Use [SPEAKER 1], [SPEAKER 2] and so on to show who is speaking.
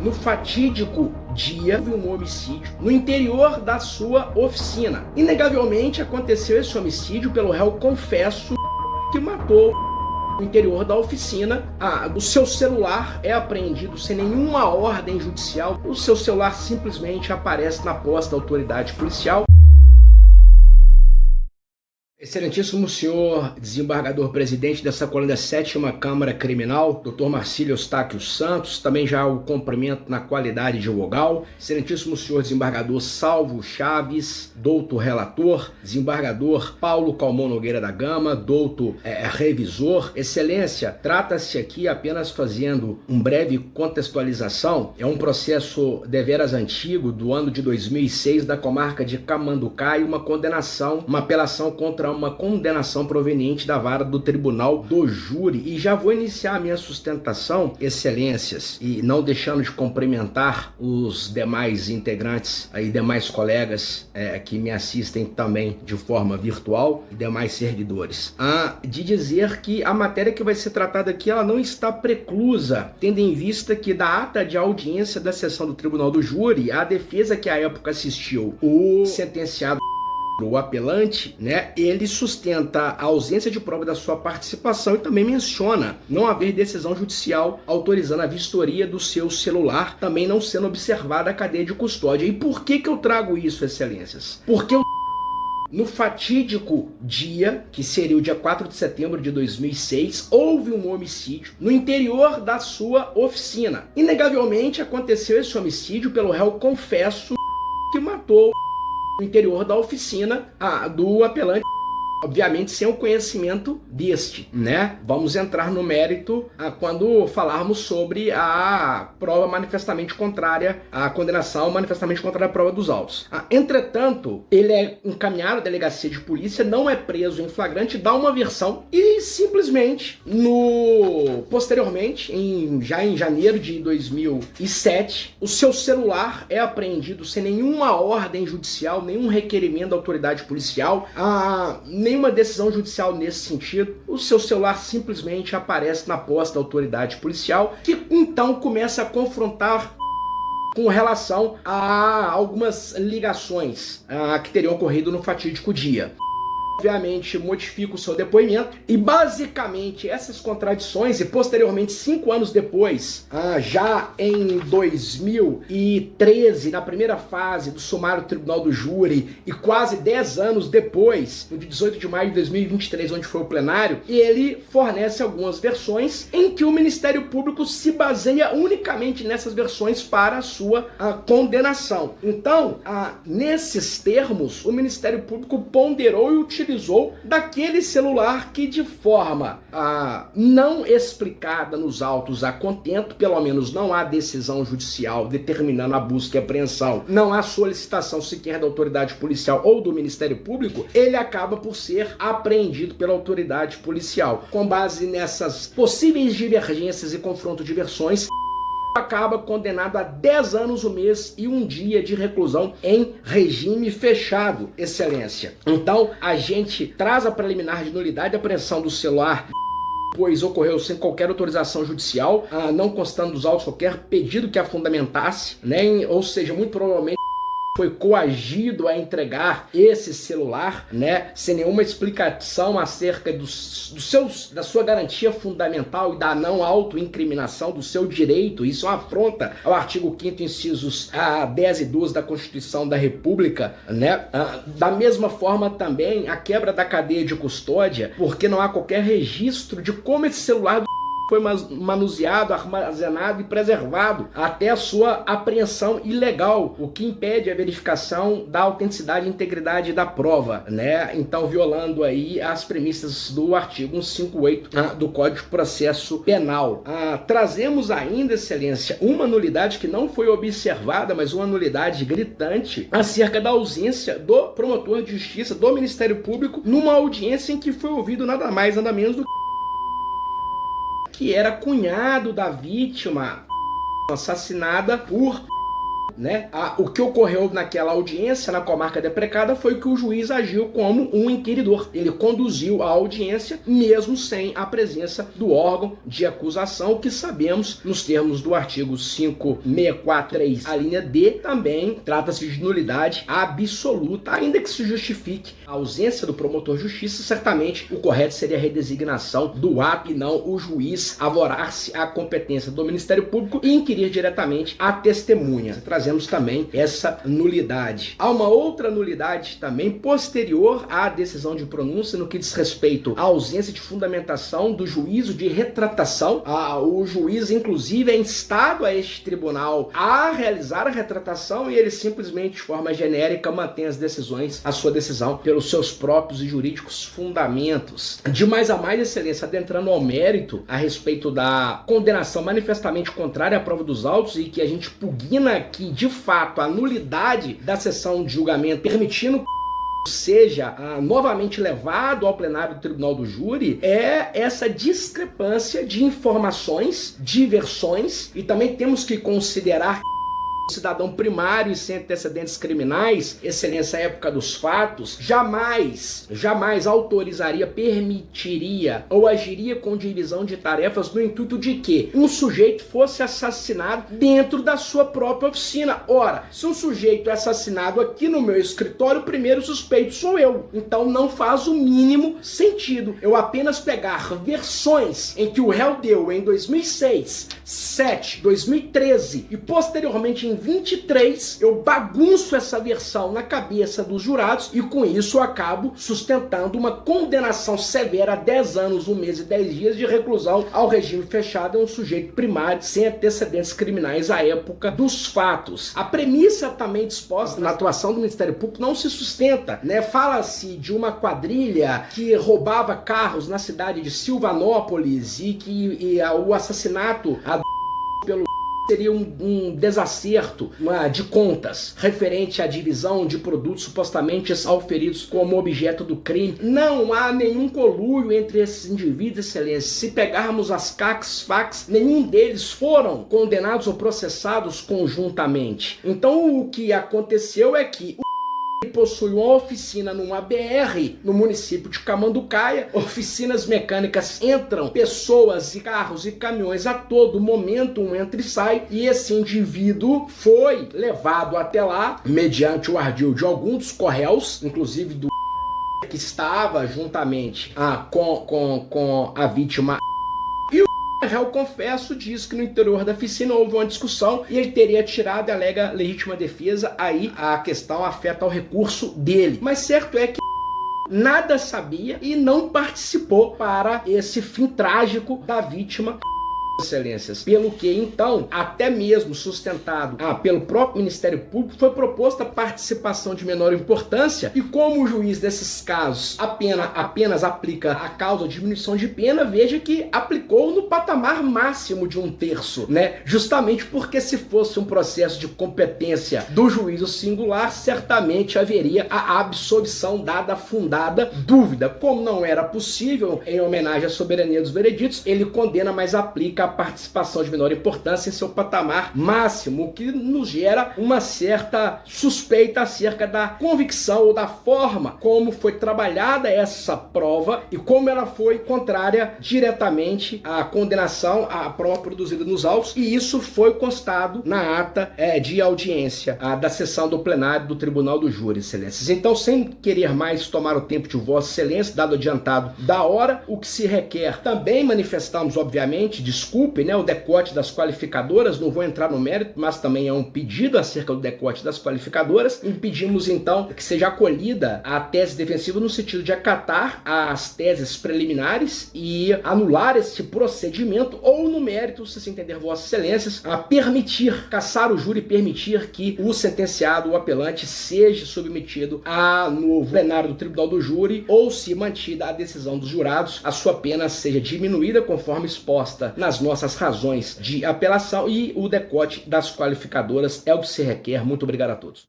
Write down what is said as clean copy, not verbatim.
[SPEAKER 1] no fatídico dia de um homicídio no interior da sua oficina. Inegavelmente aconteceu esse homicídio pelo réu confesso que matou no interior da oficina. O seu celular é apreendido sem nenhuma ordem judicial. O seu celular simplesmente aparece na posse da autoridade policial. Excelentíssimo senhor desembargador presidente dessa colônia 7ª Câmara Criminal, Dr. Marcílio Eustáquio Santos, também já o cumprimento na qualidade de vogal. Excelentíssimo senhor desembargador Salvo Chaves, doutor relator, desembargador Paulo Calmon Nogueira da Gama, doutor revisor. Excelência, trata-se aqui apenas fazendo um breve contextualização. É um processo deveras antigo do ano de 2006 da comarca de Camanducaia, uma condenação, uma apelação contra uma condenação proveniente da vara do Tribunal do Júri. E já vou iniciar a minha sustentação, excelências, e não deixando de cumprimentar os demais integrantes e demais colegas que me assistem também de forma virtual e demais servidores, de dizer que a matéria que vai ser tratada aqui ela não está preclusa, tendo em vista que da ata de audiência da sessão do Tribunal do Júri, a defesa que à época assistiu o sentenciado, o apelante, ele sustenta a ausência de prova da sua participação e também menciona não haver decisão judicial autorizando a vistoria do seu celular, também não sendo observada a cadeia de custódia. E por que eu trago isso, excelências? Porque no fatídico dia, que seria o dia 4 de setembro de 2006, houve um homicídio no interior da sua oficina. Inegavelmente aconteceu esse homicídio pelo réu confesso que matou no interior da oficina do apelante, obviamente sem o conhecimento deste, Vamos entrar no mérito quando falarmos sobre a prova manifestamente contrária à condenação, manifestamente contrária à prova dos autos. Entretanto, ele é encaminhado à delegacia de polícia, não é preso em flagrante, dá uma versão e simplesmente, posteriormente, já em janeiro de 2007, o seu celular é apreendido sem nenhuma ordem judicial, nenhum requerimento da autoridade policial, nenhuma decisão judicial nesse sentido. O seu celular simplesmente aparece na posse da autoridade policial, que então começa a confrontar com relação a algumas ligações que teriam ocorrido no fatídico dia. Obviamente modifica o seu depoimento e basicamente essas contradições, e posteriormente 5 anos depois, já em 2013, na primeira fase do sumário do Tribunal do Júri, e quase 10 anos depois, no dia 18 de maio de 2023, onde foi o plenário, ele fornece algumas versões em que o Ministério Público se baseia unicamente nessas versões para a sua condenação. Então, nesses termos, o Ministério Público ponderou e utilizou daquele celular que, de forma não explicada nos autos a contento, pelo menos não há decisão judicial determinando a busca e apreensão, não há solicitação sequer da autoridade policial ou do Ministério Público, ele acaba por ser apreendido pela autoridade policial. Com base nessas possíveis divergências e confronto de versões, acaba condenado a 10 anos, 1 mês e 1 dia de reclusão em regime fechado, excelência. Então, a gente traz a preliminar de nulidade e apreensão do celular, pois ocorreu sem qualquer autorização judicial, não constando dos autos qualquer pedido que a fundamentasse, ou seja, muito provavelmente foi coagido a entregar esse celular, sem nenhuma explicação acerca da sua garantia fundamental e da não autoincriminação do seu direito. Isso é uma afronta ao artigo 5º, incisos 10 e 12 da Constituição da República, Da mesma forma também a quebra da cadeia de custódia, porque não há qualquer registro de como esse celular foi manuseado, armazenado e preservado até a sua apreensão ilegal, o que impede a verificação da autenticidade e integridade da prova, Então, violando aí as premissas do artigo 158 do Código de Processo Penal. Trazemos ainda, excelência, uma nulidade que não foi observada, mas uma nulidade gritante acerca da ausência do promotor de justiça do Ministério Público numa audiência em que foi ouvido nada mais, nada menos do que era cunhado da vítima assassinada por né? O que ocorreu naquela audiência na comarca deprecada foi que o juiz agiu como um inquiridor. Ele conduziu a audiência mesmo sem a presença do órgão de acusação, que sabemos, nos termos do artigo 5643, a linha D, também trata-se de nulidade absoluta, ainda que se justifique a ausência do promotor de justiça. Certamente o correto seria a redesignação do ato e não o juiz avorar-se à competência do Ministério Público e inquirir diretamente a testemunha. Trazemos também essa nulidade. Há uma outra nulidade também posterior à decisão de pronúncia no que diz respeito à ausência de fundamentação do juízo de retratação. O juiz, inclusive, é instado a este tribunal a realizar a retratação e ele simplesmente, de forma genérica, mantém as decisões, a sua decisão, pelos seus próprios e jurídicos fundamentos. De mais a mais, Excelência, adentrando ao mérito a respeito da condenação manifestamente contrária à prova dos autos e que a gente pugna aqui, de fato, a nulidade da sessão de julgamento, permitindo seja novamente levado ao plenário do Tribunal do Júri, é essa discrepância de informações, de versões, e também temos que considerar cidadão primário e sem antecedentes criminais, Excelência, à época dos fatos, jamais autorizaria, permitiria ou agiria com divisão de tarefas no intuito de que um sujeito fosse assassinado dentro da sua própria oficina. Ora, se um sujeito é assassinado aqui no meu escritório, o primeiro suspeito sou eu. Então não faz o mínimo sentido eu apenas pegar versões em que o réu deu em 2006, 2007, 2013 e posteriormente em 23, eu bagunço essa versão na cabeça dos jurados e com isso eu acabo sustentando uma condenação severa a 10 anos, 1 mês e 10 dias de reclusão ao regime fechado a um sujeito primário sem antecedentes criminais à época dos fatos. A premissa também disposta na atuação do Ministério Público não se sustenta, né? Fala-se de uma quadrilha que roubava carros na cidade de Silvanópolis e que o assassinato pelo seria um desacerto de contas referente à divisão de produtos supostamente auferidos como objeto do crime. Não há nenhum conluio entre esses indivíduos, Excelência. Se pegarmos as CACs, FACs, nenhum deles foram condenados ou processados conjuntamente. Então o que aconteceu é que possui uma oficina numa BR no município de Camanducaia. Oficinas mecânicas entram pessoas e carros e caminhões a todo momento, um entra e sai, e esse indivíduo foi levado até lá mediante o ardil de alguns dos corréus, inclusive do que estava juntamente com a vítima. O réu, confesso, diz que no interior da oficina houve uma discussão e ele teria tirado e alega legítima defesa. Aí a questão afeta o recurso dele. Mas certo é que nada sabia e não participou para esse fim trágico da vítima. Excelências, pelo que então, até mesmo sustentado pelo próprio Ministério Público, foi proposta a participação de menor importância e como o juiz desses casos apenas aplica a causa de diminuição de pena, veja que aplicou no patamar máximo de 1/3, né? Justamente porque se fosse um processo de competência do juízo singular, certamente haveria a absolvição dada fundada dúvida. Como não era possível, em homenagem à soberania dos vereditos, ele condena, mas aplica a participação de menor importância em seu patamar máximo, o que nos gera uma certa suspeita acerca da convicção ou da forma como foi trabalhada essa prova e como ela foi contrária diretamente à condenação, à prova produzida nos autos, e isso foi constado na ata de audiência da sessão do plenário do Tribunal do Júri, Excelências. Então, sem querer mais tomar o tempo de Vossa Excelência, dado adiantado da hora, o que se requer, também manifestamos, obviamente, desculpe, né, o decote das qualificadoras, não vou entrar no mérito, mas também é um pedido acerca do decote das qualificadoras. Impedimos, então, que seja acolhida a tese defensiva no sentido de acatar as teses preliminares e anular esse procedimento, ou no mérito, se se entender Vossas Excelências, a permitir, caçar o júri e permitir que o sentenciado, o apelante, seja submetido a novo plenário do Tribunal do Júri, ou, se mantida a decisão dos jurados, a sua pena seja diminuída conforme exposta nas nossas razões de apelação, e o decote das qualificadoras é o que se requer. Muito obrigado a todos.